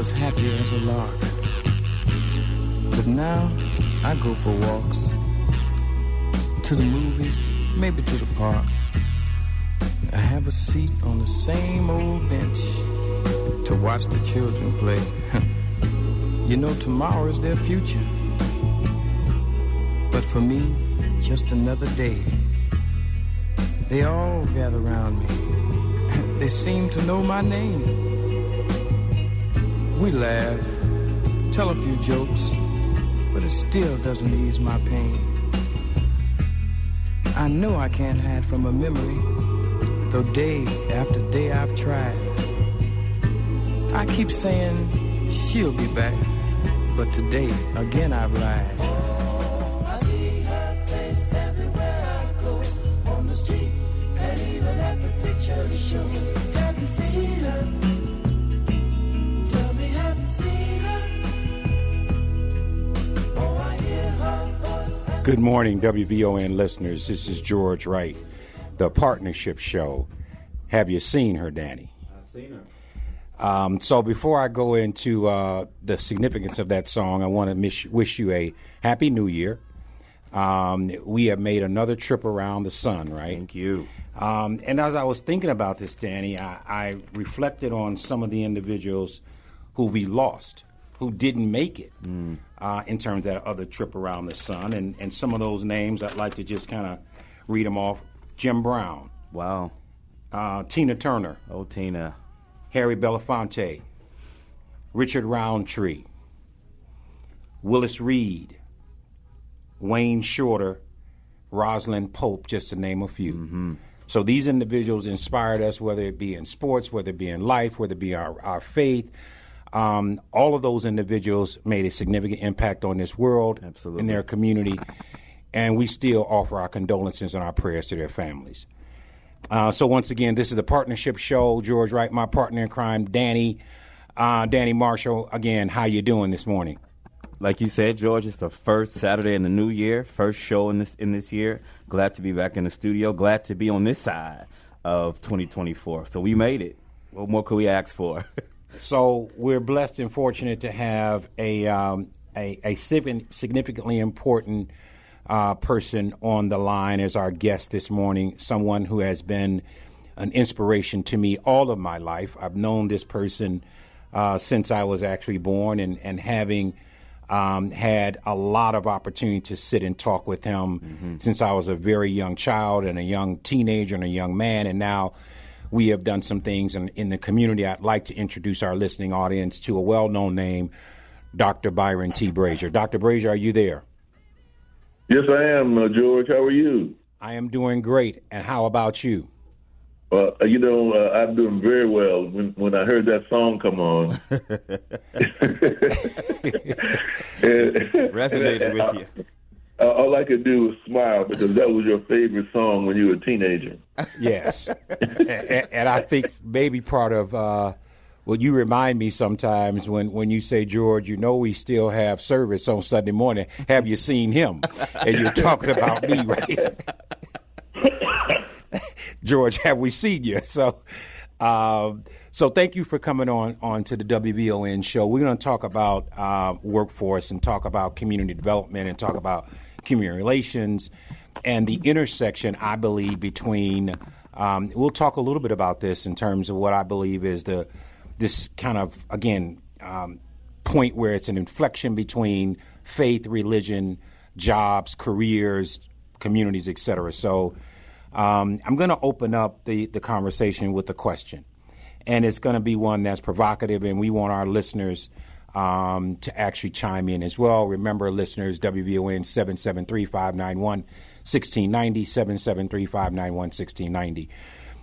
was happy as a lark. But now I go for walks, to the movies, maybe to the park. I have a seat on the same old bench to watch the children play. You know, tomorrow is their future. But for me, just another day. They all gather around me. They seem to know my name. We laugh, tell a few jokes, but it still doesn't ease my pain. I know I can't hide from a memory, though day after day I've tried. I keep saying she'll be back, but today again I've lied. Oh, I see her face everywhere I go, on the street and even at the picture show. Have you seen her? Tell me, have you seen her? Oh, I hear her voice. Good morning, WVON listeners. This is George Wright, the Partnership Show. Have you seen her, Danny? I've seen her. So before I go into the significance of that song, I want to wish you a Happy New Year. We have made another trip around the sun, right? Thank you. And as I was thinking about this, Danny, I reflected on some of the individuals who we lost, who didn't make it in terms of that other trip around the sun. And some of those names, I'd like to just kind of read them off. Jim Brown. Wow. Tina Turner. Oh, Tina. Harry Belafonte, Richard Roundtree, Willis Reed, Wayne Shorter, Rosalind Pope, just to name a few. Mm-hmm. So these individuals inspired us, whether it be in sports, whether it be in life, whether it be our faith. All of those individuals made a significant impact on this world, absolutely, in their community, and we still offer our condolences and our prayers to their families. So once again, this is the Partnership Show. George Wright, my partner in crime, Danny Marshall. Again, how you doing this morning? Like you said, George, it's the first Saturday in the new year, first show in this year. Glad to be back in the studio. Glad to be on this side of 2024. So we made it. What more could we ask for? So we're blessed and fortunate to have a significantly important person on the line as our guest this morning, someone who has been an inspiration to me all of my life. I've known this person since I was actually born, and having had a lot of opportunity to sit and talk with him since I was a very young child and a young teenager and a young man, and now we have done some things in the community. I'd like to introduce our listening audience to a well-known name, Dr. Byron T. Brazier. Dr. Brazier, are you there? Yes, I am, George. How are you? I am doing great. And how about you? I'm doing very well. When I heard that song come on, resonated with you. All I could do was smile because that was your favorite song when you were a teenager. Yes. and I think maybe part of what you remind me sometimes when you say, George, you know we still have service on Sunday morning. Have you seen him? And you're talking about me, right? George, have we seen you? So thank you for coming on to the WVON show. We're going to talk about workforce and talk about community development and talk about community relations and the intersection, I believe, between we'll talk a little bit about this in terms of what I believe is this kind of, again, point where it's an inflection between faith, religion, jobs, careers, communities, et cetera. So I'm going to open up the conversation with a question, and it's going to be one that's provocative, and we want our listeners to actually chime in as well. Remember, listeners, WVON 773-591-1690, 773-591-1690.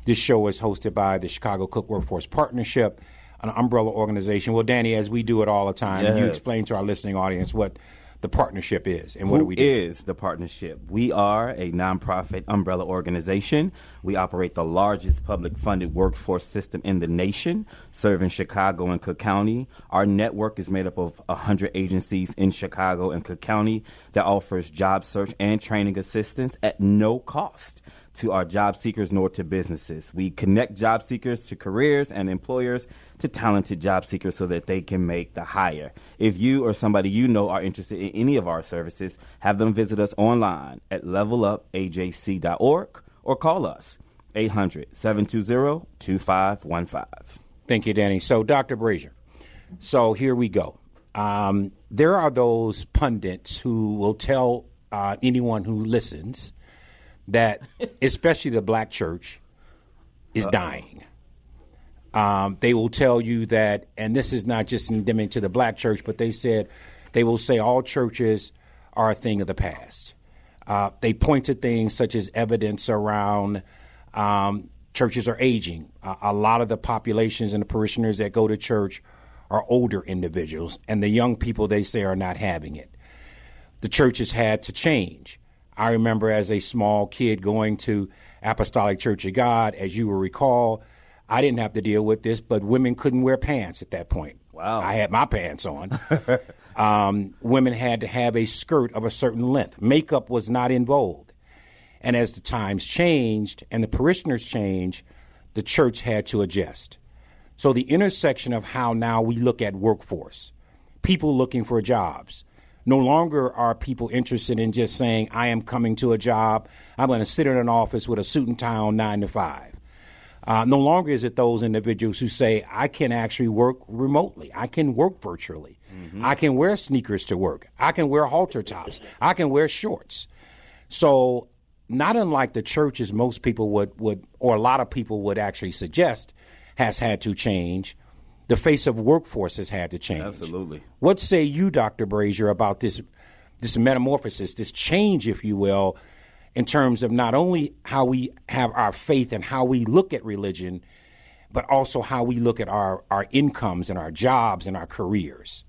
This show is hosted by the Chicago Cook Workforce Partnership, an umbrella organization. Well, Danny, as we do it all the time, yes, you explain to our listening audience what the partnership is and what do we do? Who is the partnership? We are a nonprofit umbrella organization. We operate the largest public-funded workforce system in the nation, serving Chicago and Cook County. Our network is made up of 100 agencies in Chicago and Cook County that offers job search and training assistance at no cost. to our job seekers nor to businesses. We connect job seekers to careers and employers to talented job seekers so that they can make the hire. If you or somebody you know are interested in any of our services, have them visit us online at levelupajc.org or call us 800-720-2515. Thank you, Danny. So, Dr. Brazier, so here we go. There are those pundits who will tell anyone who listens that especially the black church is dying. They will tell you that, and this is not just endemic to the black church, but they will say all churches are a thing of the past. They point to things such as evidence around churches are aging. A lot of the populations and the parishioners that go to church are older individuals, and the young people, they say, are not having it. The church has had to change. I remember as a small kid going to Apostolic Church of God, as you will recall, I didn't have to deal with this, but women couldn't wear pants at that point. Wow. I had my pants on. Women had to have a skirt of a certain length. Makeup was not in vogue. And as the times changed and the parishioners changed, the church had to adjust. So the intersection of how now we look at workforce, people looking for jobs. No longer are people interested in just saying, I am coming to a job. I'm going to sit in an office with a suit and tie on 9 to 5. No longer is it those individuals who say, I can actually work remotely. I can work virtually. Mm-hmm. I can wear sneakers to work. I can wear halter tops. I can wear shorts. So not unlike the churches most people would, or a lot of people would actually suggest, has had to change. The face of workforce has had to change. Absolutely. What say you, Dr. Brazier, about this metamorphosis, this change, if you will, in terms of not only how we have our faith and how we look at religion, but also how we look at our incomes and our jobs and our careers?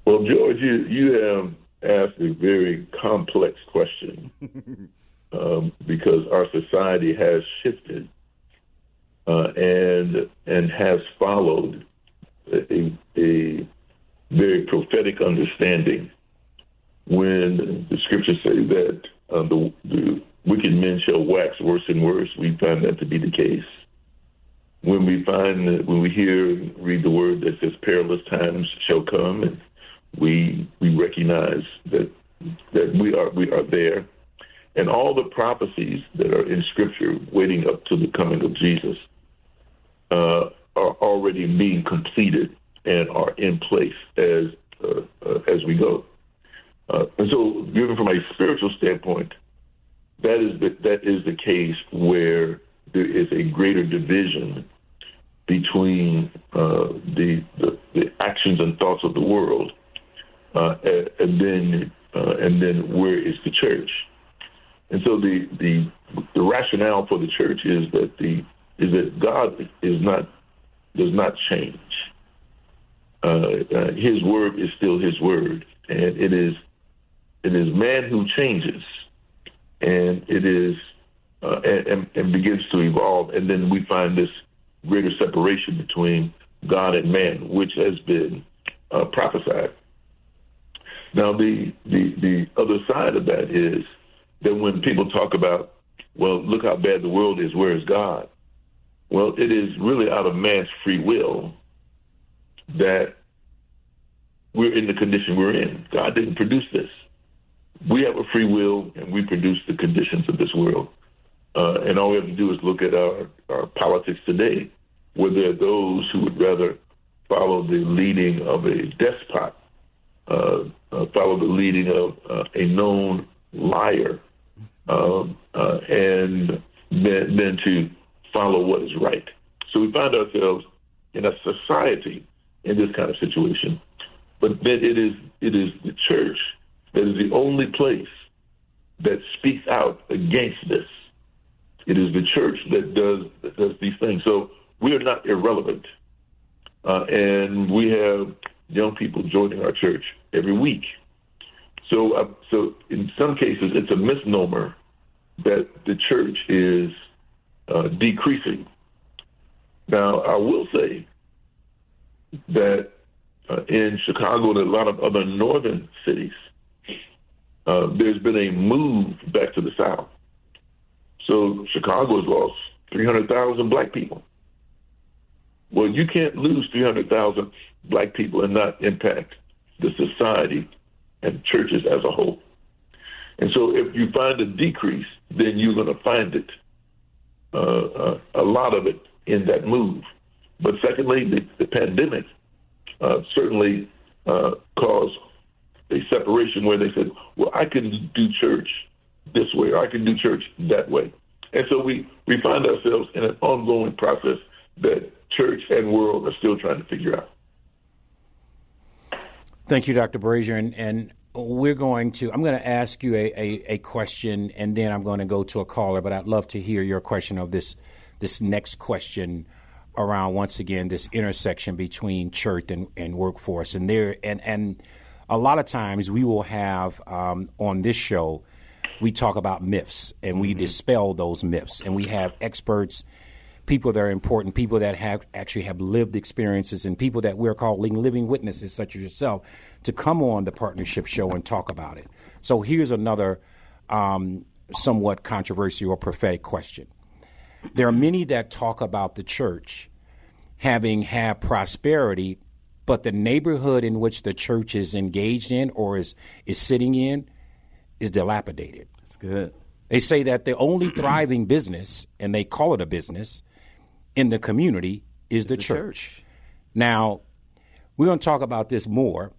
Well, George, you have asked a very complex question because our society has shifted and has followed a very prophetic understanding when the scriptures say that the wicked men shall wax worse and worse. We find that to be the case. When we read the word that says perilous times shall come, and we recognize that we are there, and all the prophecies that are in Scripture waiting up to the coming of Jesus are already being completed and are in place as we go. And so, given from a spiritual standpoint, that is the case where there is a greater division between the actions and thoughts of the world, and then where is the church? And so the rationale for the church is that God does not change. His word is still His word, and it is man who changes, and it is and begins to evolve, and then we find this greater separation between God and man, which has been prophesied. Now, the other side of that is that when people talk about, well, look how bad the world is, where is God? Well, it is really out of man's free will that we're in the condition we're in. God didn't produce this. We have a free will, and we produce the conditions of this world. And all we have to do is look at our politics today, where there are those who would rather follow the leading of a despot, follow the leading of a known liar, and then to follow what is right. So we find ourselves in a society in this kind of situation. But then it is the church that is the only place that speaks out against this. It is the church that does these things. So we are not irrelevant. And we have young people joining our church every week. So in some cases, it's a misnomer that the church is decreasing. Now, I will say that in Chicago and a lot of other northern cities, there's been a move back to the South So Chicago's lost 300,000 black people. Well, you can't lose 300,000 black people and not impact the society and churches as a whole. And so if you find a decrease, then you're going to find it, a lot of it in that move. But secondly, the pandemic certainly caused a separation where they said, well, I can do church this way, or I can do church that way. And so we find ourselves in an ongoing process that church and world are still trying to figure out. Thank you, Dr. Brazier. And I'm going to ask you a question, and then I'm going to go to a caller, but I'd love to hear your question of this next question around, once again, this intersection between church and workforce. And a lot of times we will have on this show, we talk about myths and we dispel those myths, and we have experts, people that are important, people that actually have lived experiences, and people that we're calling living witnesses, such as yourself, to come on the partnership show and talk about it. So here's another somewhat controversial or prophetic question. There are many that talk about the church having had prosperity, but the neighborhood in which the church is engaged in or is sitting in is dilapidated. That's good. They say that the only thriving business, and they call it a business, in the community is the church. Now, we're going to talk about this more.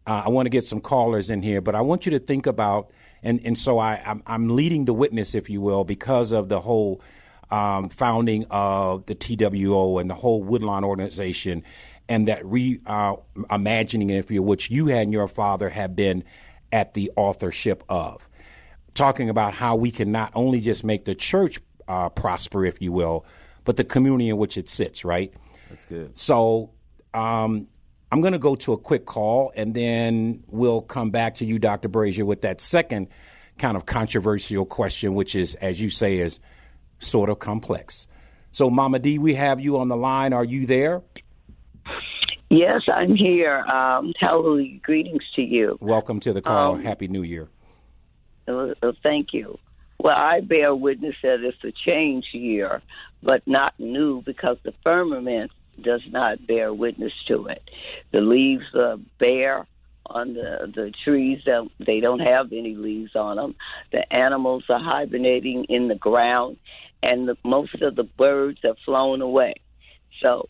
I want to get some callers in here, but I want you to think about, and so I'm leading the witness, if you will, because of the whole founding of the TWO and the whole Woodlawn organization, and that reimagining, if you will, which you and your father have been at the authorship of, talking about how we can not only just make the church prosper, if you will, but the community in which it sits, right? That's good. So I'm going to go to a quick call, and then we'll come back to you, Dr. Brazier, with that second kind of controversial question, which is, as you say, is sort of complex. So, Mama D, we have you on the line. Are you there? Yes, I'm here. Hallelujah. Greetings to you. Welcome to the call. Happy New Year. Thank you. Well, I bear witness that it's a change year, but not new, because the firmament does not bear witness to it. The leaves are bare on the trees. They don't have any leaves on them. The animals are hibernating in the ground, and most of the birds have flown away. So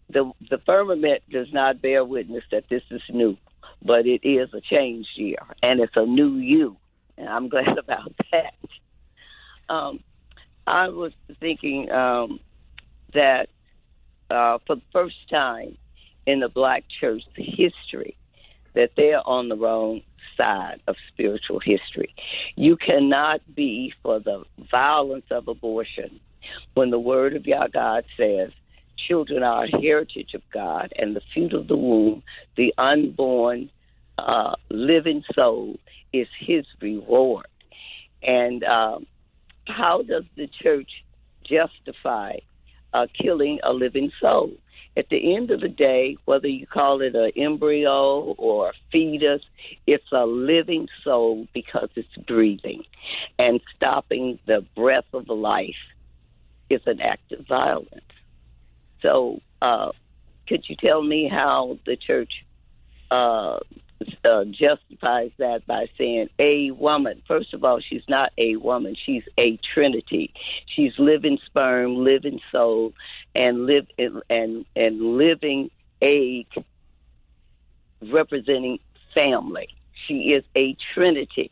the firmament does not bear witness that this is new, but it is a changed year, and it's a new you, and I'm glad about that. I was thinking that for the first time in the black church history, that they're on the wrong side of spiritual history. You cannot be for the violence of abortion when the word of your God says, children are a heritage of God, and the fruit of the womb, the unborn living soul, is his reward. And how does the church justify killing a living soul? At the end of the day, whether you call it an embryo or a fetus, it's a living soul because it's breathing. And stopping the breath of life is an act of violence. So could you tell me how the church justifies that by saying a woman? First of all, she's not a woman. She's a trinity. She's living sperm, living soul, and living egg representing family. She is a trinity.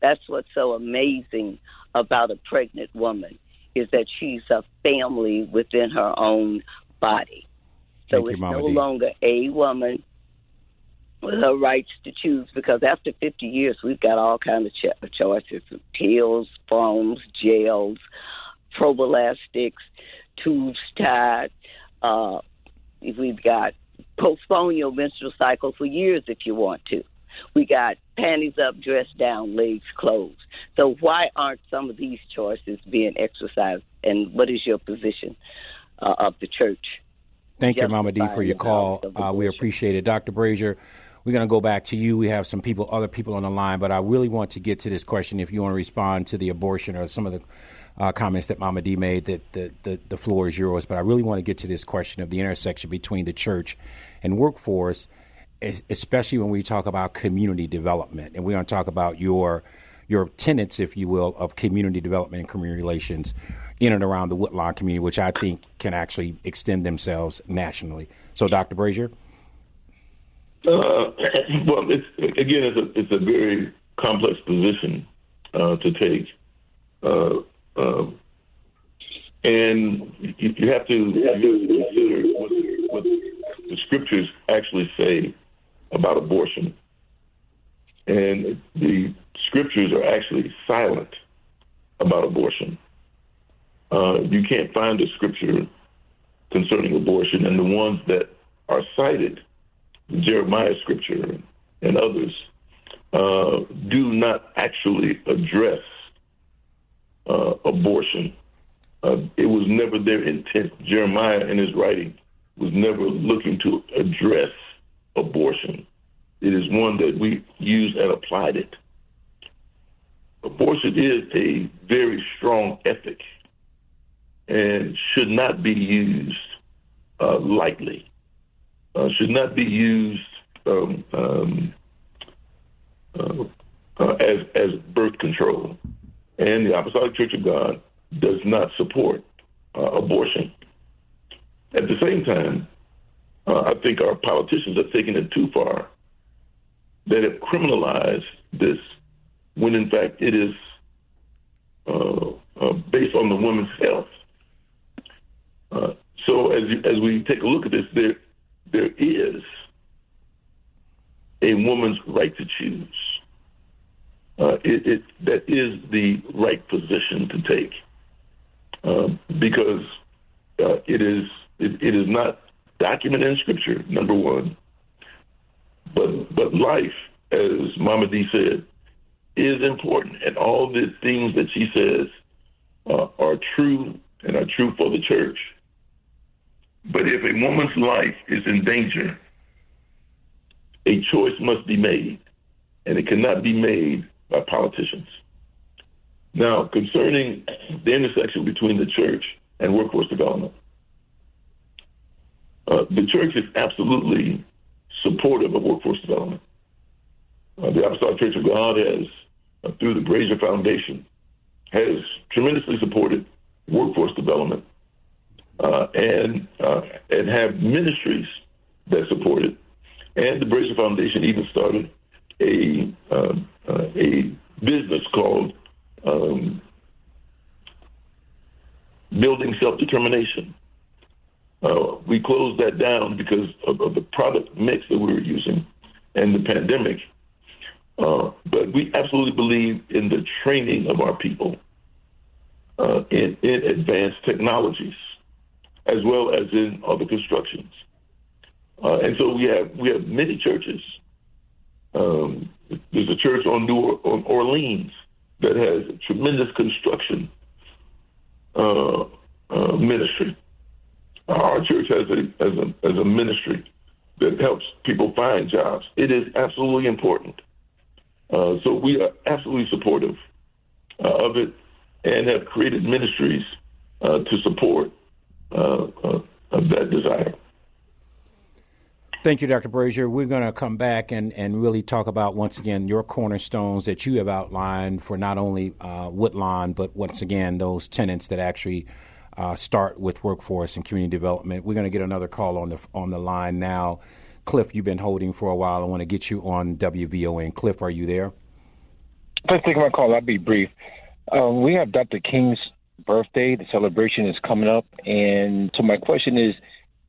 That's what's so amazing about a pregnant woman, is that she's a family within her own body. So it's no longer a woman with her rights to choose, because after 50 years, we've got all kinds of choices: pills, foams, gels, probiotics, tubes tied. We've got postpone your menstrual cycle for years if you want to. We got panties up, dress down, legs closed. So why aren't some of these choices being exercised? And what is your position of the church? Thank you, Mama D, for your call. We appreciate it. Dr. Brazier, we're going to go back to you. We have other people on the line, but I really want to get to this question. If you want to respond to the abortion or some of the comments that Mama D made, that the floor is yours. But I really want to get to this question of the intersection between the church and workforce, especially when we talk about community development. And we're going to talk about your tenets, if you will, of community development and community relations in and around the Woodlawn community, which I think can actually extend themselves nationally. So, Dr. Brazier? Well, it's a very complex position to take. And you have to consider what the scriptures actually say about abortion. And the scriptures are actually silent about abortion. You can't find a scripture concerning abortion, and the ones that are cited, the Jeremiah scripture and others, do not actually address abortion. It was never their intent. Jeremiah in his writing was never looking to address abortion. It is one that we used and applied it. Abortion is a very strong ethic and should not be used lightly. Should not be used as birth control. And the Apostolic Church of God does not support abortion. At the same time, I think our politicians have taken it too far, that have criminalized this when in fact it is based on the woman's health. So as we take a look at this, there is a woman's right to choose. That is the right position to take, because it is not documented in Scripture, number one, but life, as Mama D said, is important, and all the things that she says are true and are true for the church. But if a woman's life is in danger, a choice must be made, and it cannot be made by politicians. Now, concerning the intersection between the church and workforce development, the church is absolutely supportive of workforce development. The Apostolic Church of God has, through the Brazier Foundation, has tremendously supported workforce development and have ministries that support it. And the Brazier Foundation even started a business called Building Self-Determination. We closed that down because of the product mix that we were using and the pandemic. But we absolutely believe in the training of our people in advanced technologies, as well as in other constructions. And so we have many churches. There's a church on Orleans that has a tremendous construction ministry. Our church has a ministry that helps people find jobs. It is absolutely important. So we are absolutely supportive of it and have created ministries to support that desire. Thank you, Dr. Brazier. We're going to come back and really talk about, once again, your cornerstones that you have outlined for not only Woodlawn, but once again, those tenets that actually start with workforce and community development. We're going to get another call on the line now. Cliff, you've been holding for a while. I want to get you on WVON. Cliff, are you there? Thanks for taking my call. I'll be brief. We have Dr. King's birthday. The celebration is coming up. And so my question is,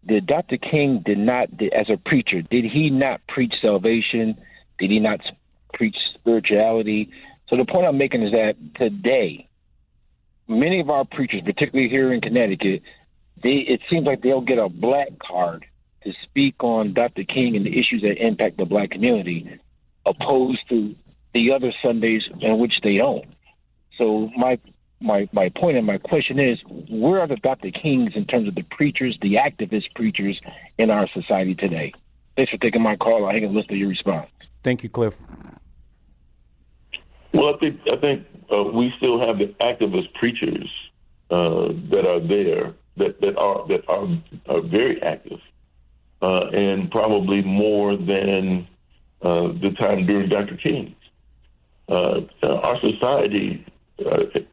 did Dr. King as a preacher, did he not preach salvation? Did he not preach spirituality? So the point I'm making is that today, many of our preachers, particularly here in Connecticut, it seems like they'll get a black card to speak on Dr. King and the issues that impact the black community, opposed to the other Sundays in which they don't. So my point and my question is, where are the Dr. Kings in terms of the preachers, the activist preachers in our society today? Thanks for taking my call. I think I'll listen to your response. Thank you, Cliff. Well, I think we still have the activist preachers that are there that are very active, and probably more than the time during Dr. King. Our society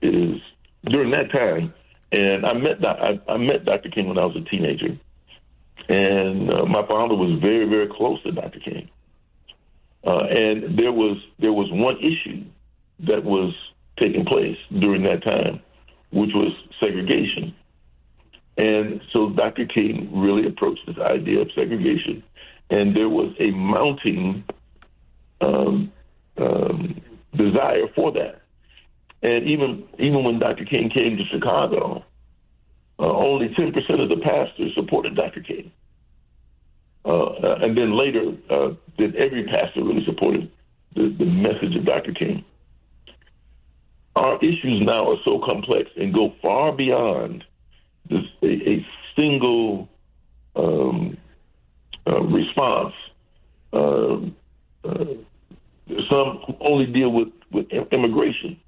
is during that time, and I met Dr. King when I was a teenager, and my father was very, very close to Dr. King, and there was one issue that was taking place during that time, which was segregation. And so Dr. King really approached this idea of segregation, and there was a mounting desire for that. And even when Dr. King came to Chicago, only 10% of the pastors supported Dr. King. And then later, that every pastor really supported the message of Dr. King. Our issues now are so complex and go far beyond this, a single response. Some only deal with immigration,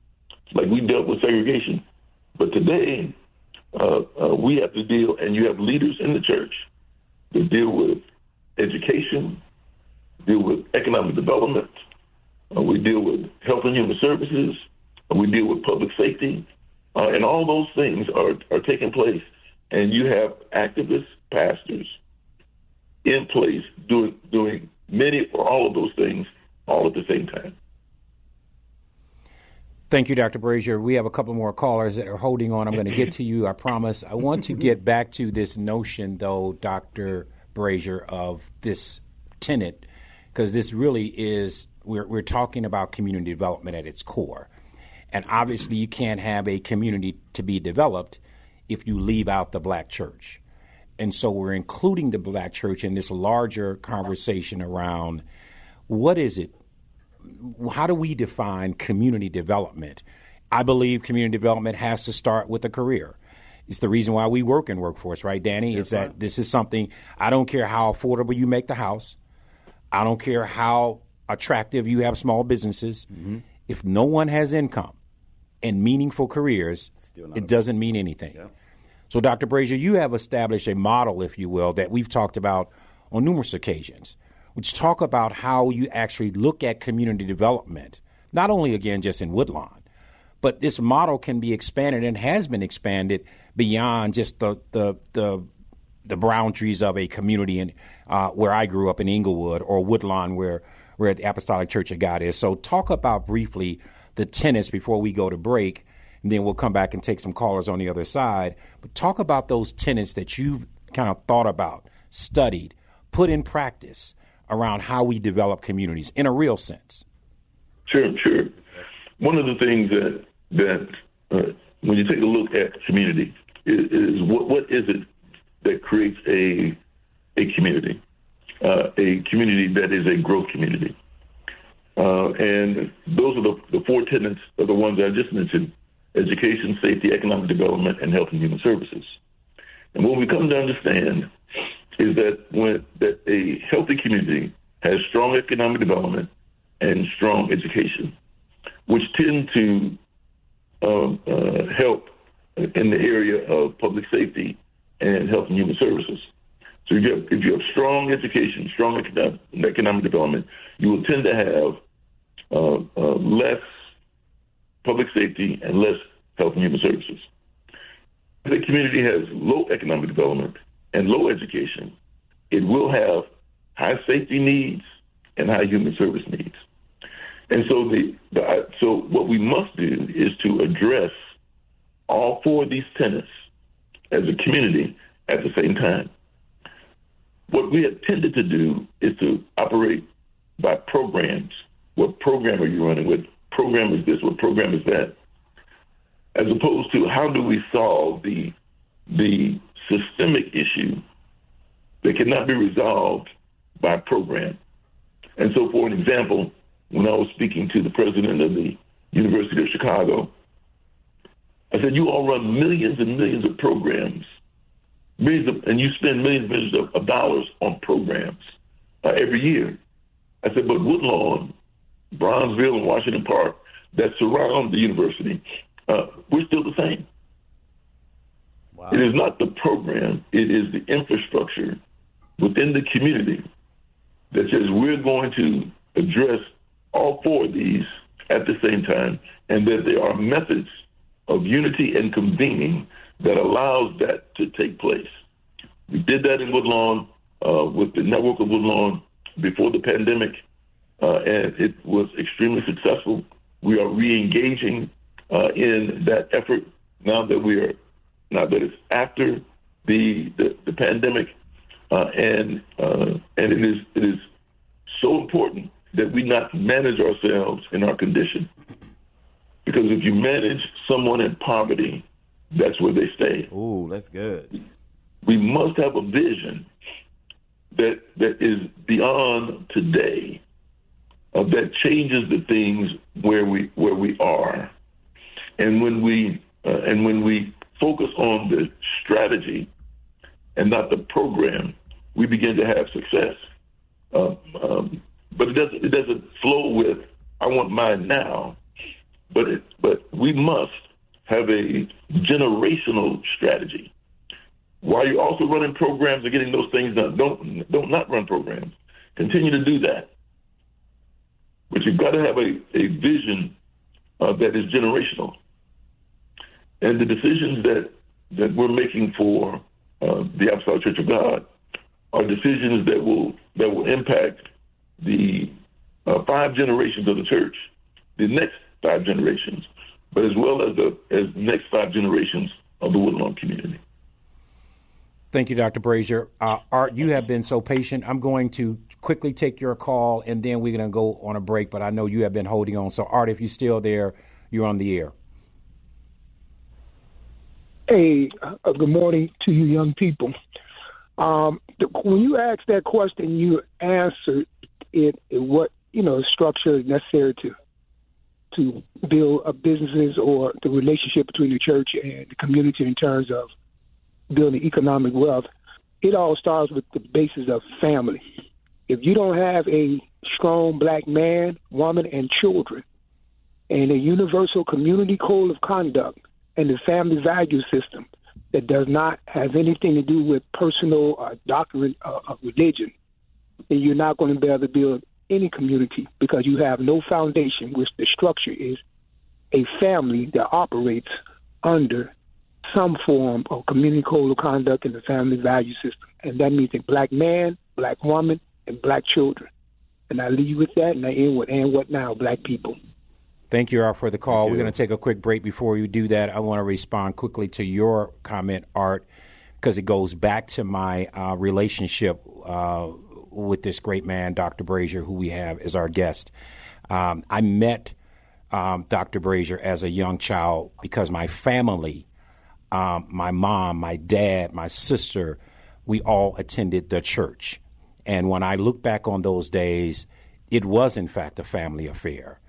like we dealt with segregation. But today, we have to deal, and you have leaders in the church that deal with education, deal with economic development, we deal with health and human services, we deal with public safety, and all those things are taking place. And you have activist pastors in place doing many or all of those things all at the same time. Thank you, Dr. Brazier. We have a couple more callers that are holding on. I'm going to get to you, I promise. I want to get back to this notion, though, Dr. Brazier, of this tenet, because this really is, we're talking about community development at its core. And obviously you can't have a community to be developed if you leave out the black church. And so we're including the black church in this larger conversation around what is it? How do we define community development? I believe community development has to start with a career. It's the reason why we work in workforce, right, Danny? Is that this is something, I don't care how affordable you make the house. I don't care how attractive you have small businesses. Mm-hmm. If no one has income and meaningful careers, it doesn't mean anything. Yeah. So, Dr. Brazier, you have established a model, if you will, that we've talked about on numerous occasions, which talk about how you actually look at community development, not only, again, just in Woodlawn, but this model can be expanded and has been expanded beyond just the boundaries of a community in, where I grew up in Inglewood, or Woodlawn, where the Apostolic Church of God is. So talk about briefly the tenets before we go to break, and then we'll come back and take some callers on the other side. But talk about those tenets that you've kind of thought about, studied, put in practice around how we develop communities in a real sense. Sure. One of the things that when you take a look at community is what is it that creates a community that is a growth community. And those are the four tenets of the ones I just mentioned: education, safety, economic development, and health and human services. And what we come to understand is that a healthy community has strong economic development and strong education, which tend to help in the area of public safety and health and human services. So if you have strong education, strong economic development, you will tend to have less public safety and less health and human services. If the community has low economic development and low education, it will have high safety needs and high human service needs. And so so what we must do is to address all four of these tenets as a community at the same time. What we have tended to do is to operate by programs. What program are you running? What program is this? What program is that? As opposed to how do we solve the systemic issue that cannot be resolved by program. And so, for an example, when I was speaking to the president of the University of Chicago, I said, you all run millions and millions of programs, and you spend millions and millions of dollars on programs every year. I said, but Woodlawn, Bronzeville, and Washington Park that surround the university, we're still the same. Wow. It is not the program, it is the infrastructure within the community that says we're going to address all four of these at the same time, and that there are methods of unity and convening that allows that to take place. We did that in Woodlawn with the network of Woodlawn before the pandemic, and it was extremely successful. We are re-engaging in that effort now that it's after the pandemic, and it is so important that we not manage ourselves in our condition, because if you manage someone in poverty, that's where they stay. Ooh, that's good. We must have a vision that is beyond today, that changes the things where we are, and when we focus on the strategy and not the program, we begin to have success. But it doesn't flow with I want mine now. But we must have a generational strategy. While you're also running programs and getting those things done, don't not run programs. Continue to do that. But you've got to have a vision that is generational. And the decisions that we're making for the Apostolic Church of God are decisions that will impact the 5 generations of the church, the next 5 generations, but as well as the next 5 generations of the Woodlawn community. Thank you, Dr. Brazier. Art, you have been so patient. I'm going to quickly take your call, and then we're going to go on a break, but I know you have been holding on. So, Art, if you're still there, you're on the air. Hey, good morning to you young people. When you asked that question, you answered it, what, structure is necessary to build businesses or the relationship between the church and the community in terms of building economic wealth. It all starts with the basis of family. If you don't have a strong black man, woman, and children, and a universal community code of conduct and the family value system that does not have anything to do with personal doctrine of religion, then you're not going to be able to build any community, because you have no foundation, which the structure is a family that operates under some form of community code of conduct in the family value system. And that means a black man, black woman, and black children. And I leave with that, and I end with, and what now, black people. Thank you, Art, for the call. We're going to take a quick break. Before you do that, I want to respond quickly to your comment, Art, because it goes back to my relationship with this great man, Dr. Brazier, who we have as our guest. I met Dr. Brazier as a young child because my family, my mom, my dad, my sister, we all attended the church. And when I look back on those days, it was, in fact, a family affair.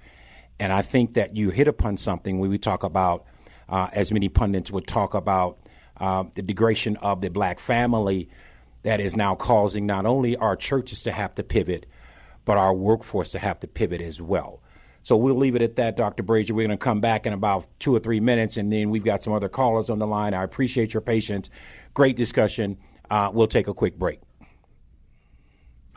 And I think that you hit upon something when we talk about, as many pundits would talk about, the degradation of the black family that is now causing not only our churches to have to pivot, but our workforce to have to pivot as well. So we'll leave it at that, Dr. Brazier. We're going to come back in about 2 or 3 minutes, and then we've got some other callers on the line. I appreciate your patience. Great discussion. We'll take a quick break.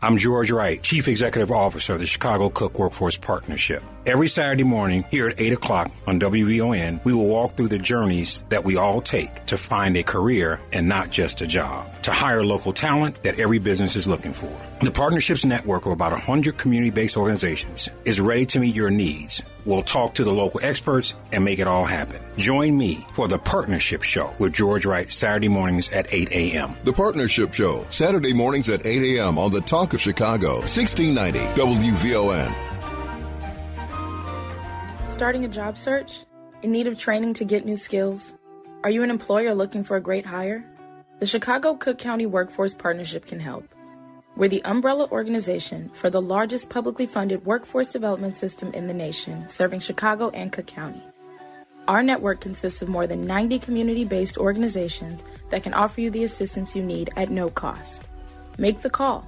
I'm George Wright, Chief Executive Officer of the Chicago Cook Workforce Partnership. Every Saturday morning here at 8 o'clock on WVON, we will walk through the journeys that we all take to find a career and not just a job, to hire local talent that every business is looking for. The Partnership's network of about 100 community-based organizations is ready to meet your needs. We'll talk to the local experts and make it all happen. Join me for The Partnership Show with George Wright, Saturday mornings at 8 a.m. The Partnership Show, Saturday mornings at 8 a.m. on the Talk of Chicago, 1690 WVON. Starting a job search? In need of training to get new skills? Are you an employer looking for a great hire? The Chicago Cook County Workforce Partnership can help. We're the umbrella organization for the largest publicly funded workforce development system in the nation, serving Chicago and Cook County. Our network consists of more than 90 community-based organizations that can offer you the assistance you need at no cost. Make the call.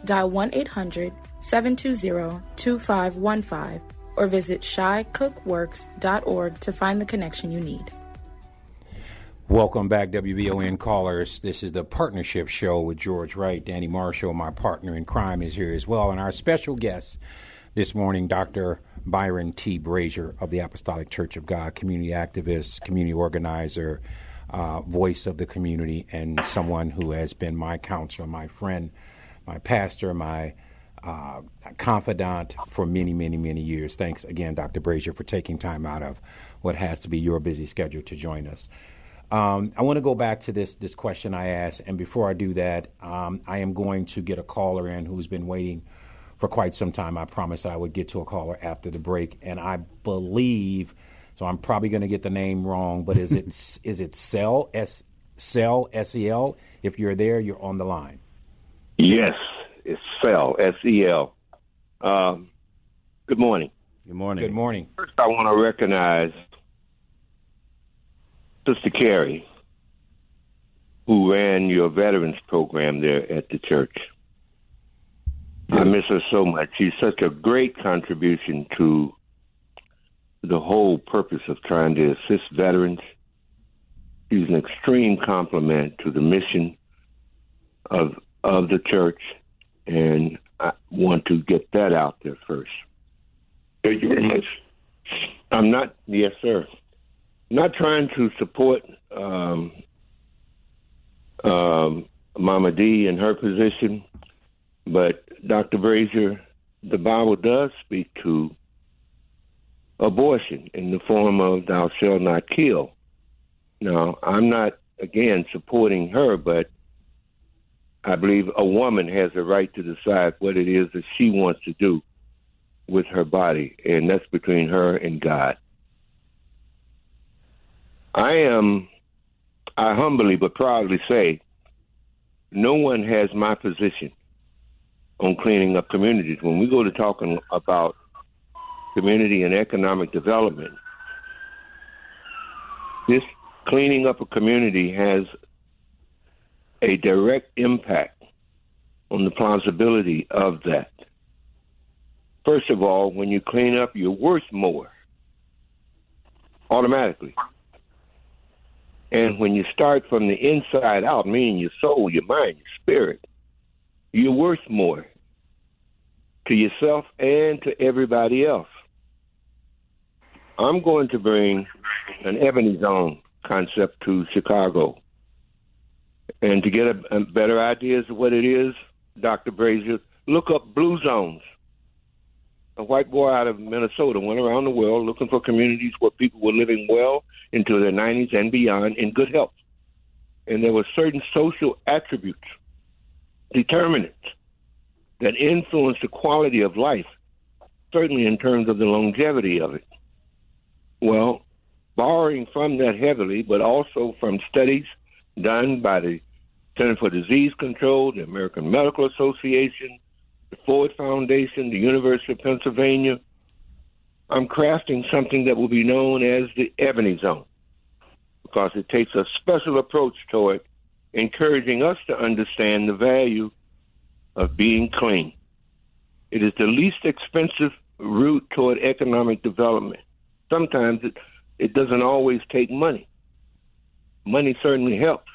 Dial 1-800-720-2515 or visit shycookworks.org to find the connection you need. Welcome back, WVON callers. This is the Partnership Show with George Wright. Danny Marshall, my partner in crime, is here as well. And our special guest this morning, Dr. Byron T. Brazier of the Apostolic Church of God, community activist, community organizer, voice of the community, and someone who has been my counselor, my friend, my pastor, my confidant for many, many, many years. Thanks again, Dr. Brazier, for taking time out of what has to be your busy schedule to join us. I want to go back to this question I asked, and before I do that, I am going to get a caller in who's been waiting for quite some time. I promised I would get to a caller after the break, and I believe, so I'm probably going to get the name wrong, but is it Sel, S-E-L? If you're there, you're on the line. Yes, it's Sel, S-E-L. Good morning. Good morning. Good morning. First, I want to recognize Sister Carrie, who ran your veterans program there at the church. I miss her so much. She's such a great contribution to the whole purpose of trying to assist veterans. She's an extreme compliment to the mission of the church, and I want to get that out there first. Thank you very much. I'm not, yes, sir. Not trying to support Mama D in her position, but Dr. Brazier, the Bible does speak to abortion in the form of thou shalt not kill. Now, I'm not, again, supporting her, but I believe a woman has a right to decide what it is that she wants to do with her body, and that's between her and God. I humbly but proudly say, no one has my position on cleaning up communities. When we go to talking about community and economic development, this cleaning up a community has a direct impact on the plausibility of that. First of all, when you clean up, you're worth more automatically. And when you start from the inside out, meaning your soul, your mind, your spirit, you're worth more to yourself and to everybody else. I'm going to bring an Ebony Zone concept to Chicago. And to get a better ideas of what it is, Dr. Brazier, look up Blue Zones. A white boy out of Minnesota went around the world looking for communities where people were living well into their 90s and beyond in good health. And there were certain social attributes, determinants, that influence the quality of life, certainly in terms of the longevity of it. Well, borrowing from that heavily, but also from studies done by the Center for Disease Control, the American Medical Association, the Ford Foundation, the University of Pennsylvania, I'm crafting something that will be known as the Ebony Zone, because it takes a special approach toward encouraging us to understand the value of being clean. It is the least expensive route toward economic development. Sometimes it doesn't always take money. Money certainly helps.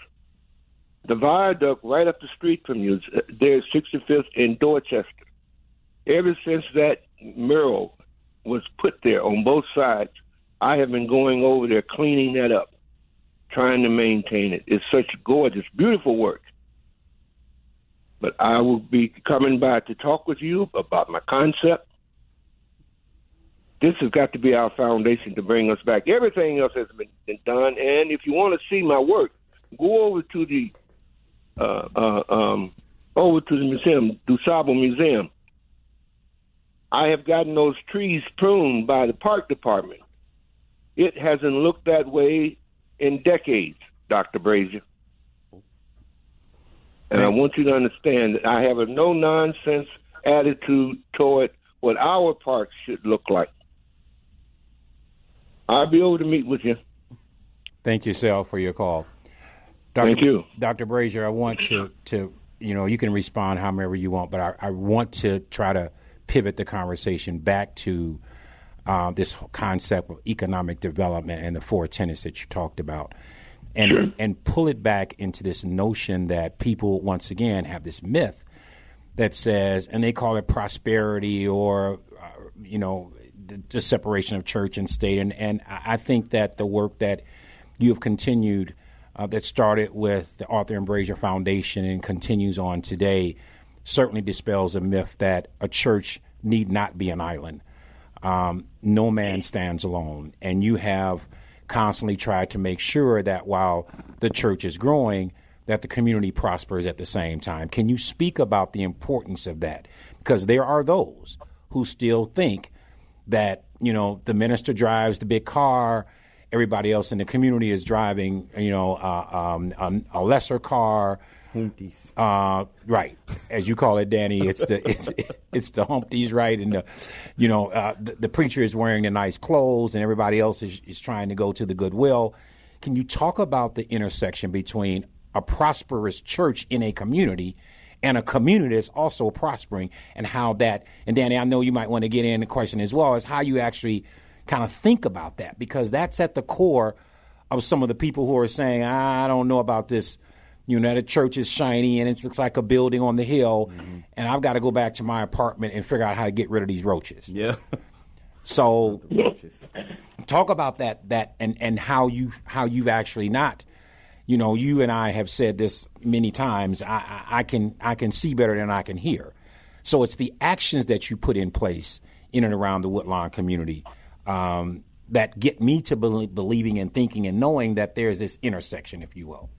The viaduct right up the street from you, there's 65th in Dorchester. Ever since that mural was put there on both sides, I have been going over there cleaning that up, trying to maintain it. It's such gorgeous, beautiful work. But I will be coming by to talk with you about my concept. This has got to be our foundation to bring us back. Everything else has been done, and if you want to see my work, go over to the museum, DuSable Museum. I have gotten those trees pruned by the park department. It hasn't looked that way in decades, Dr. Brazier. And I want you to understand that I have a no-nonsense attitude toward what our parks should look like. I'll be over to meet with you. Thank you, Sal, for your call. Thank you. Dr. Brazier, I want to you can respond however you want, but I want to try to pivot the conversation back to this concept of economic development and the four tenets that you talked about, and Sure. and pull it back into this notion that people once again have this myth that says, and they call it prosperity or the separation of church and state, and I think that the work that you have continued that started with the Arthur M. Brazier Foundation and continues on today certainly dispels a myth that a church need not be an island. No man stands alone. And you have constantly tried to make sure that while the church is growing, that the community prospers at the same time. Can you speak about the importance of that? Because there are those who still think that, the minister drives the big car, everybody else in the community is driving, a lesser car. Humpties. Right, as you call it, Danny. It's the Humpties, right? And the preacher is wearing the nice clothes, and everybody else is trying to go to the Goodwill. Can you talk about the intersection between a prosperous church in a community and a community that's also prospering, and how that? And Danny, I know you might want to get in the question as well, as how you actually kind of think about that, because that's at the core of some of the people who are saying, I don't know about this. The church is shiny and it looks like a building on the hill, and I've got to go back to my apartment and figure out how to get rid of these roaches. Yeah. So, talk about that and how you've actually not, you and I have said this many times. I can see better than I can hear. So it's the actions that you put in place in and around the Woodlawn community that get me to believing and thinking and knowing that there's this intersection, if you will.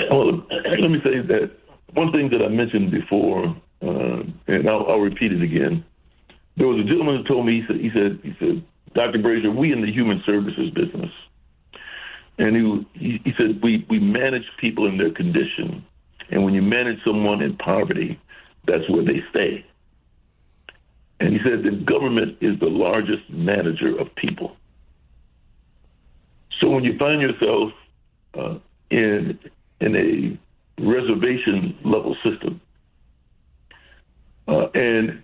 Well, let me say that one thing that I mentioned before, and I'll repeat it again. There was a gentleman who told me, he said, Dr. Brazier, we in the human services business. And he said, we manage people in their condition. And when you manage someone in poverty, that's where they stay. And he said the government is the largest manager of people. So when you find yourself in a reservation level system, and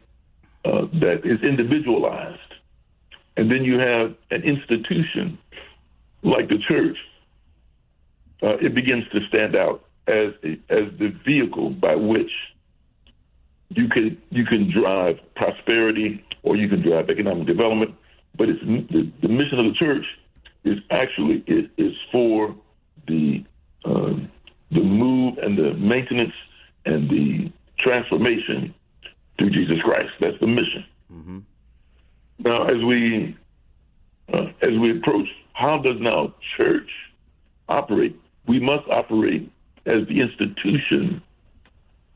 that is individualized, and then you have an institution like the church, it begins to stand out as the vehicle by which you can drive prosperity or you can drive economic development. But it's the mission of the church is actually is for the move and the maintenance and the transformation through Jesus Christ. That's the mission. Mm-hmm. Now, as we approach, how does now church operate? We must operate as the institution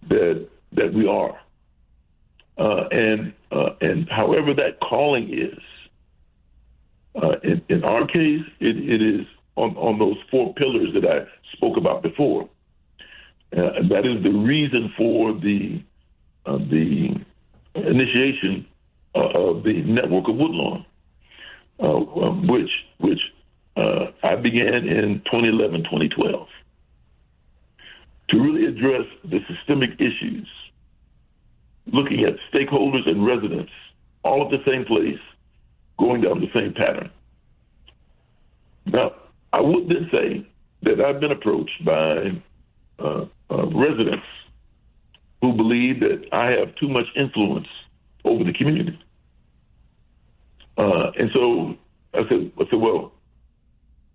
that we are, and however that calling is. In our case, it is on those four pillars that I spoke about before. That is the reason for the initiation of the network of Woodlawn, which I began in 2011, 2012, to really address the systemic issues, looking at stakeholders and residents all at the same place, going down the same pattern. Now, I would then say that I've been approached by residents who believe that I have too much influence over the community. And so I said, well,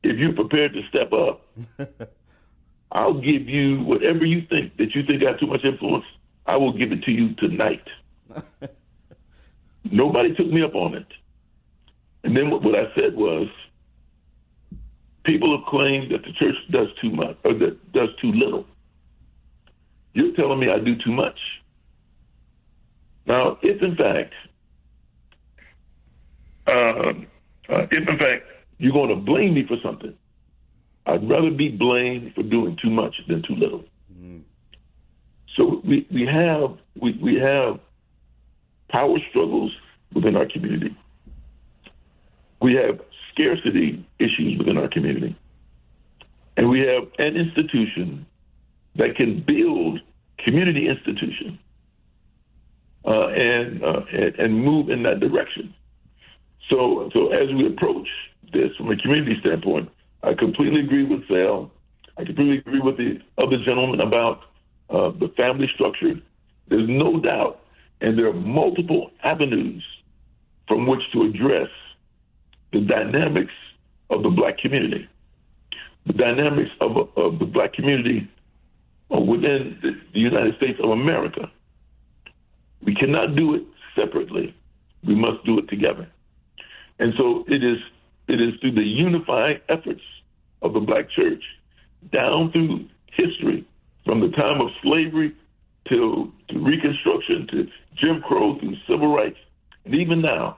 if you're prepared to step up, I'll give you whatever you think I have too much influence. I will give it to you tonight. Nobody took me up on it. And then what I said was, people have claimed that the church does too much or that does too little. You're telling me I do too much. Now, if in fact you're going to blame me for something, I'd rather be blamed for doing too much than too little. Mm. So we have power struggles within our community. We have scarcity issues within our community. And we have an institution that can build community institution and move in that direction. So as we approach this from a community standpoint, I completely agree with Sal. I completely agree with the other gentleman about the family structure. There's no doubt, and there are multiple avenues from which to address the dynamics of the black community. The dynamics of the black community within the United States of America. We cannot do it separately. We must do it together. And so it is through the unifying efforts of the black church down through history, from the time of slavery to Reconstruction, to Jim Crow, through civil rights, and even now,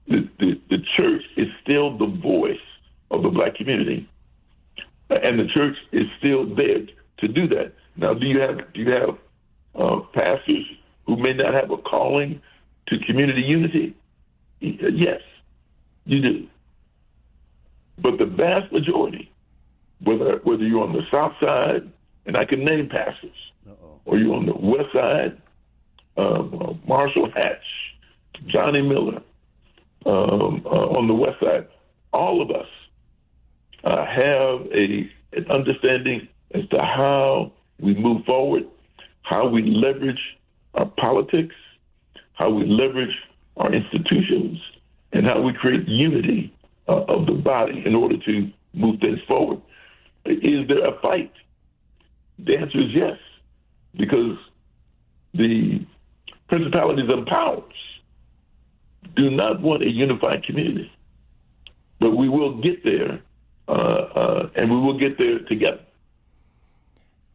the church is still the voice of the black community. And the church is still there to do that. Now, do you have pastors who may not have a calling to community unity? Yes, you do. But the vast majority, whether you're on the south side, and I can name pastors, or you're on the west side, Marshall Hatch, Johnny Miller, on the west side, all of us have an understanding as to how we move forward, how we leverage our politics, how we leverage our institutions, and how we create unity of the body in order to move things forward. Is there a fight? The answer is yes, because the principalities and powers do not want a unified community. But we will get there, and we will get there together.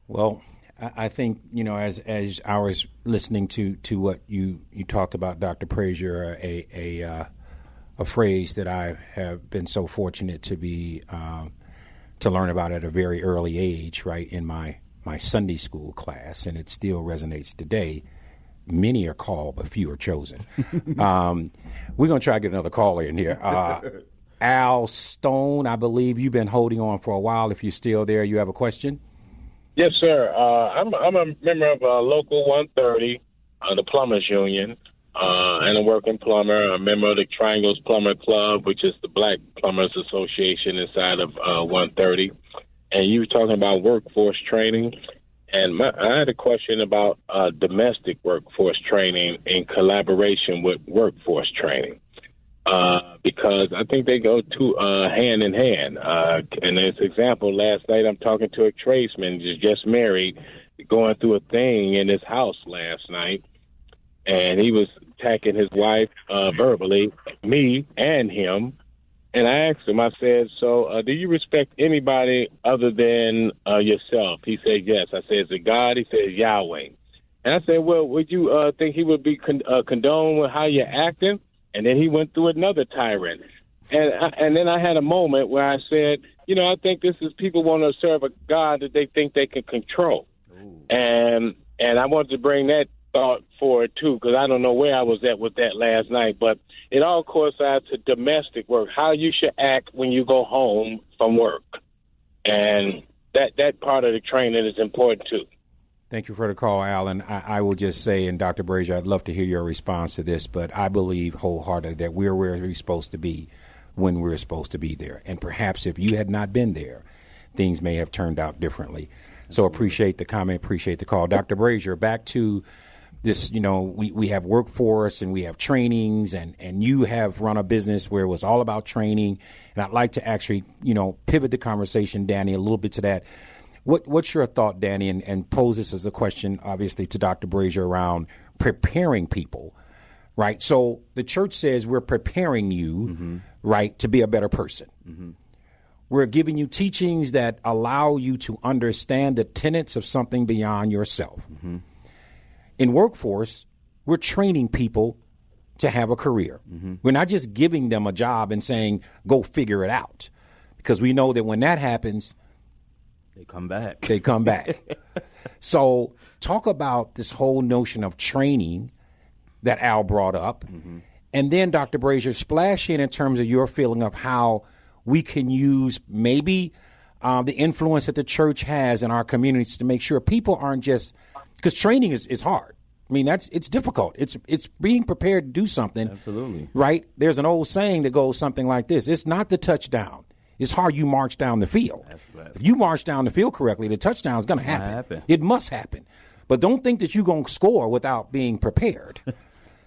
Well, I think, as I was listening to what you talked about, Dr. Brazier, a phrase that I have been so fortunate to be to learn about at a very early age, right, in my Sunday school class, and it still resonates today. Many are called, but few are chosen. We're going to try to get another caller in here. Al Stone, I believe you've been holding on for a while. If you're still there, you have a question? Yes, sir. I'm a member of Local 130, the Plumbers Union, and a working plumber, a member of the Triangles Plumber Club, which is the Black Plumbers Association inside of 130. And you were talking about workforce training. And I had a question about domestic workforce training in collaboration with workforce training, because I think they go hand in hand. And as an example, last night I'm talking to a tradesman who's just married, going through a thing in his house last night, and he was attacking his wife verbally, me and him. And I asked him, I said, so do you respect anybody other than yourself? He said, yes. I said, is it God? He said, Yahweh. And I said, well, would you think he would be condoned with how you're acting? And then he went through another tyrant. And then I had a moment where I said, I think this is people want to serve a God that they think they can control. Ooh. And I wanted to bring that thought forward, too, because I don't know where I was at with that last night. But it all coincides to domestic work, how you should act when you go home from work. And that part of the training is important, too. Thank you for the call, Alan. I will just say, and Dr. Brazier, I'd love to hear your response to this, but I believe wholeheartedly that we're where we're supposed to be when we're supposed to be there. And perhaps if you had not been there, things may have turned out differently. So appreciate the comment, appreciate the call. Dr. Brazier, back to this, we have workforce and we have trainings, and you have run a business where it was all about training. And I'd like to actually, pivot the conversation, Danny, a little bit to that. What's your thought, Danny, and pose this as a question, obviously, to Dr. Brazier around preparing people, right? So the church says we're preparing you, mm-hmm. right, to be a better person. Mm-hmm. We're giving you teachings that allow you to understand the tenets of something beyond yourself. Mm-hmm. In workforce, we're training people to have a career. Mm-hmm. We're not just giving them a job and saying, go figure it out, because we know that when that happens, they come back. They come back. So talk about this whole notion of training that Al brought up. Mm-hmm. And then, Dr. Brazier, splash in terms of your feeling of how we can use maybe the influence that the church has in our communities to make sure people aren't just – because training is hard. I mean, it's difficult. It's being prepared to do something. Absolutely. Right? There's an old saying that goes something like this. It's not the touchdown. It's how you march down the field. If you march down the field correctly, the touchdown is going to happen. It must happen. But don't think that you're going to score without being prepared.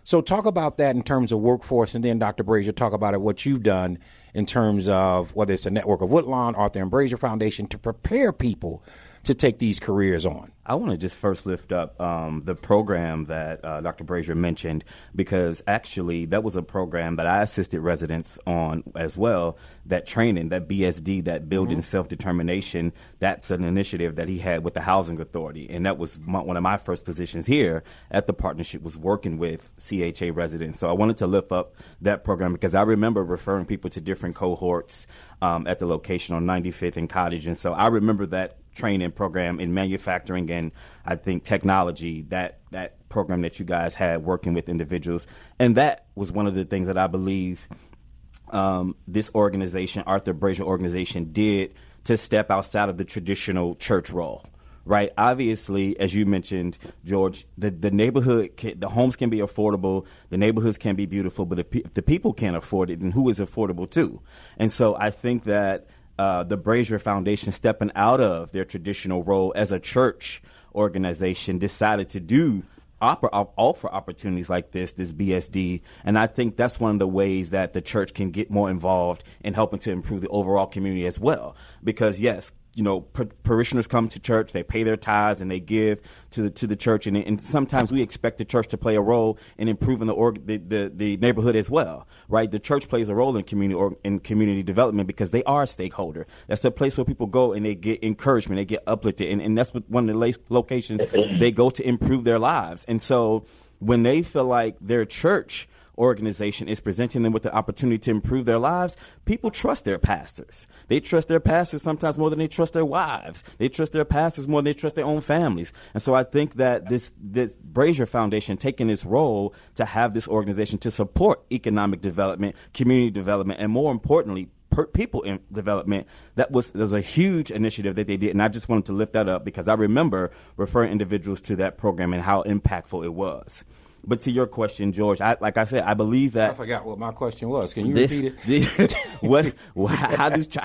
So talk about that in terms of workforce, and then Dr. Brazier, talk about what you've done in terms of whether it's a network of Woodlawn, Arthur and Brazier Foundation, to prepare people to take these careers on. I want to just first lift up the program that Dr. Brazier mentioned, because actually that was a program that I assisted residents on as well. That training, that BSD, that building self-determination, that's an initiative that he had with the Housing Authority. And that was one of my first positions here at the partnership, was working with CHA residents. So I wanted to lift up that program because I remember referring people to different cohorts at the location on 95th and Cottage. And so I remember that training program in manufacturing and I think technology, that program that you guys had working with individuals. And that was one of the things that I believe this organization, Arthur Brazier organization, did to step outside of the traditional church role. Right. Obviously, as you mentioned, George, the neighborhood, the homes can be affordable. The neighborhoods can be beautiful. But if the people can't afford it, then who is affordable to? And so I think that the Brazier Foundation, stepping out of their traditional role as a church organization, decided to do offer opportunities like this BSD. And I think that's one of the ways that the church can get more involved in helping to improve the overall community as well. Because, yes, you know, parishioners come to church, they pay their tithes, and they give to the church, and sometimes we expect the church to play a role in improving the neighborhood as well, right? The church plays a role in community development because they are a stakeholder. That's a place where people go and they get encouragement, they get uplifted, and that's one of the locations they go to improve their lives. And so when they feel like their church organization is presenting them with the opportunity to improve their lives, people trust their pastors. They trust their pastors sometimes more than they trust their wives. They trust their pastors more than they trust their own families. And so I think that this Brazier Foundation taking this role to have this organization to support economic development, community development, and more importantly, people in development, there's a huge initiative that they did. And I just wanted to lift that up because I remember referring individuals to that program and how impactful it was. But to your question, George, like I said, I believe that I forgot what my question was. Can you repeat it?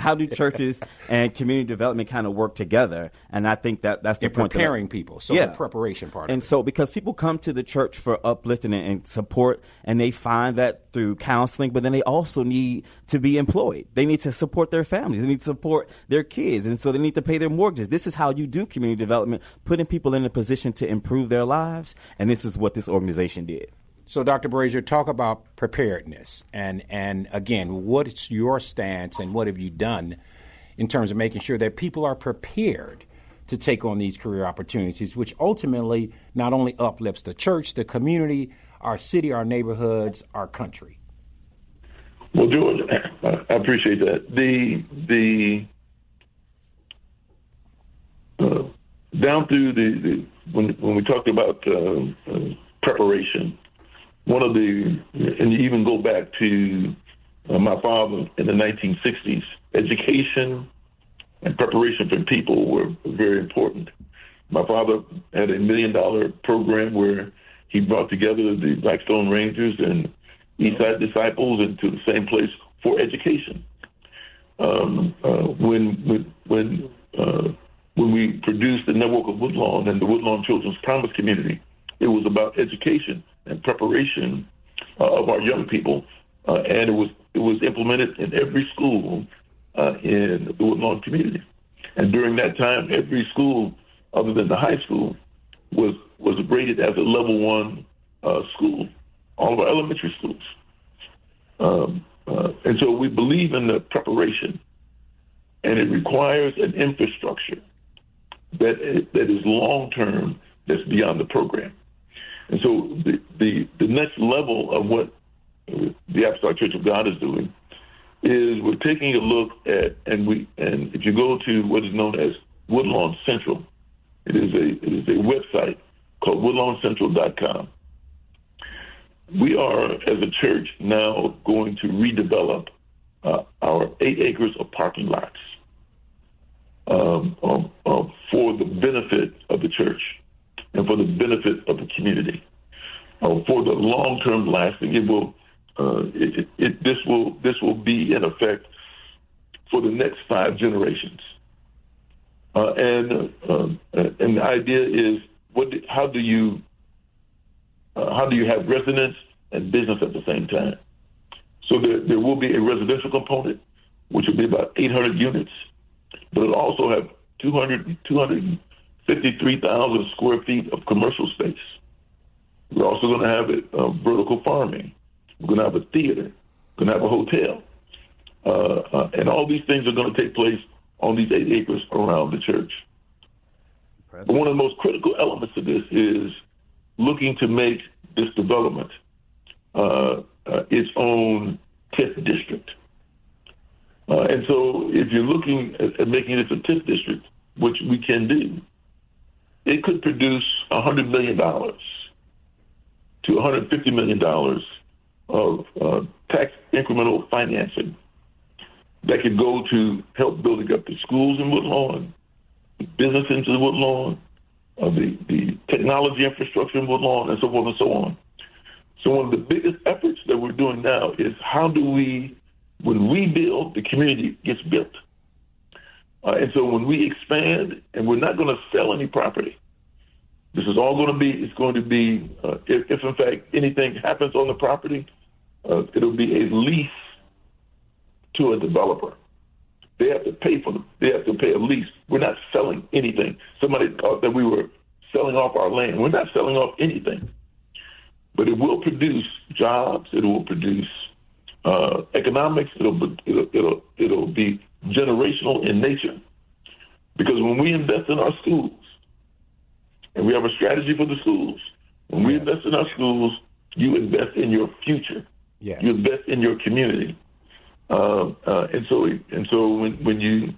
How do churches and community development kind of work together? And I think that's the point. Preparing people, so the preparation part. And so because people come to the church for uplifting and support, and they find that through counseling, but then they also need to be employed. They need to support their families. They need to support their kids, and so they need to pay their mortgages. This is how you do community development, putting people in a position to improve their lives, and this is what this organization did. So, Dr. Brazier, talk about preparedness, and again, what's your stance and what have you done in terms of making sure that people are prepared to take on these career opportunities, which ultimately not only uplifts the church, the community, our city, our neighborhoods, our country. Well, George, I appreciate that. Down through when we talked about preparation, one of and you even go back to my father in the 1960s, education and preparation for people were very important. My father had $1 million program where he brought together the Blackstone Rangers and Eastside Disciples into the same place for education. When we produced the network of Woodlawn and the Woodlawn Children's Promise Community, it was about education and preparation of our young people, and it was implemented in every school in the Woodlawn community. And during that time, every school, other than the high school, was rated as a level 1 school. All of our elementary schools, and so we believe in the preparation, and it requires an infrastructure that is long term, that's beyond the program. And so the next level of what the Apostolic Church of God is doing is we're taking a look at, and if you go to what is known as Woodlawn Central, it is a website called woodlawncentral.com. We are, as a church, now going to redevelop our 8 acres of parking lots for the benefit of the church and for the benefit of the community. for the long-term lasting. It will. This will be in effect for the next 5 generations. And the idea is, how do you have residence and business at the same time? So there will be a residential component, which will be about 800 units, but it'll also have 253,000 square feet of commercial space. We're also going to have vertical farming. We're going to have a theater. We're going to have a hotel. And all these things are going to take place on these 8 acres around the church. But one of the most critical elements of this is looking to make this development its own TIF district. And so if you're looking at making this a TIF district, which we can do, it could produce $100 million to $150 million of tax incremental financing that could go to help building up the schools in Woodlawn, the businesses in Woodlawn, the technology infrastructure in Woodlawn, and so forth and so on. So one of the biggest efforts that we're doing now is how do we, when we build, the community gets built. And so when we expand, and we're not going to sell any property, this is all going to be, it's going to be, if in fact anything happens on the property, it'll be a lease to a developer. They have to pay for them. They have to pay a lease. We're not selling anything. Somebody thought that we were selling off our land. We're not selling off anything. But it will produce jobs. It will produce economics. It'll be generational in nature. Because when we invest in our schools, and we have a strategy for the schools, when we invest in our schools, you invest in your future. Yes. You invest in your community. And so when you,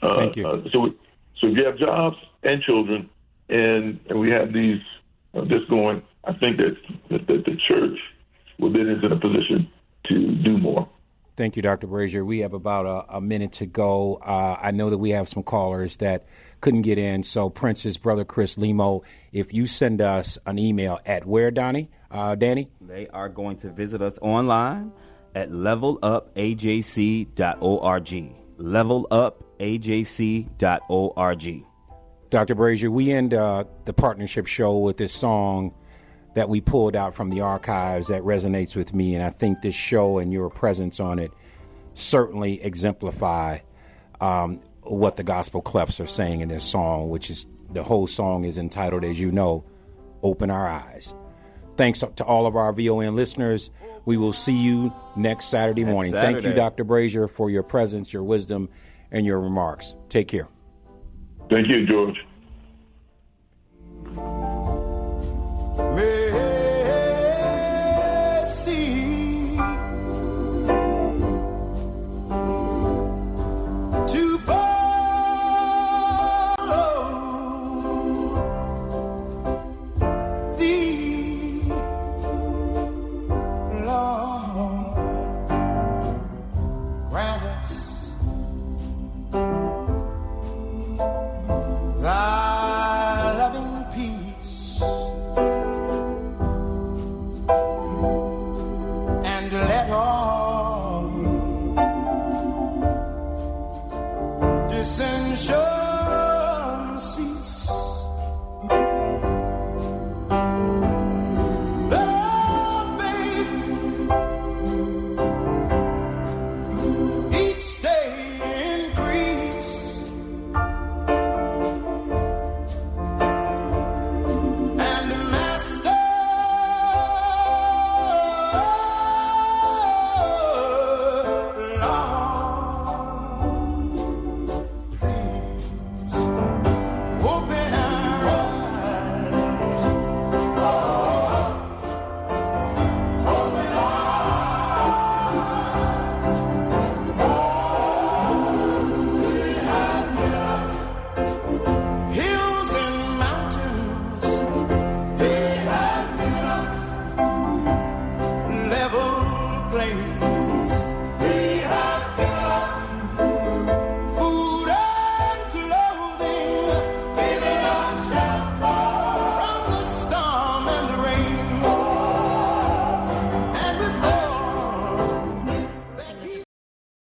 Thank you. So if you have jobs and children, and we have this going, I think that the church will then is in a position to do more. Thank you, Dr. Brazier. We have about a minute to go. I know that we have some callers that couldn't get in. So, Prince's brother, Chris Limo, if you send us an email at where, Danny? They are going to visit us online at levelupajc.org. Levelupajc.org. Dr. Brazier, we end the partnership show with this song that we pulled out from the archives that resonates with me, and I think this show and your presence on it certainly exemplify what the gospel clefs are saying in this song, which is, the whole song is entitled, as you know, Open Our Eyes. Thanks to all of our VON listeners. We will see you next Saturday morning. Thank you, Dr. Brazier, for your presence, your wisdom, and your remarks. Take care. Thank you, George.